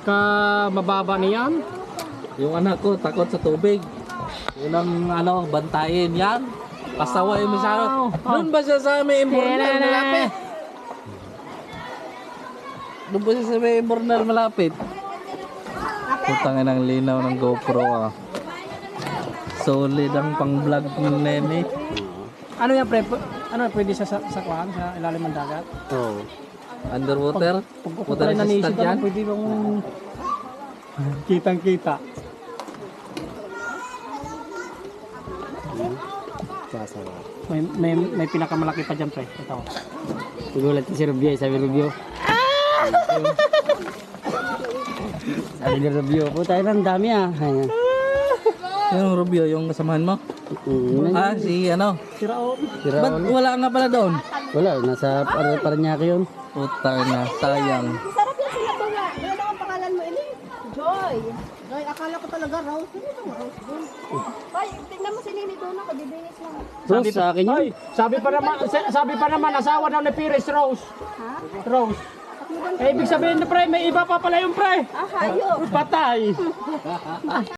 ka mababa niyan. Yung anak ko takot sa tubig. Yun ang bantayin yan. Pasaway mo siya. Doon ba siya sa may immortal malapit? Doon ba siya sa may immortal malapit? Putangin ang linaw ng GoPro ah. Solid ang pang-vlog ng Nene. Ano yan pre? Ano pwede sa kuhan sa ilalim ng dagat? Oh. Underwater? Pagkukukulay na nisip yan? Pwede bang kitang-kita. May pinakamalaki pa dyan pre. Ito. Nagulat si Rubio, sabi Rubio. Sabi ni Rubio, puta ang dami ah. Ayan. Yung Rubio, yung kasamahan mo? Ah, si ano? Si Raon. Ba't wala nga pala doon? Wala, nasa Paranaque yun. Puta na, sayang. Sarap yung sinatunga. Ano ang pangalan mo, Eli? Joy. Joy, akala ko talaga Rose. Sino itong Rose doon? Ay, tignan mo si Nini doon. Kadibingis lang. Rose, sa akin yun. Ay, sabi pa naman asawa daw ni Pires Rose. Ha? Rose. Eh, ibig sabihin na pre, may iba pa pala yung pre. Ah, hayop. Patay.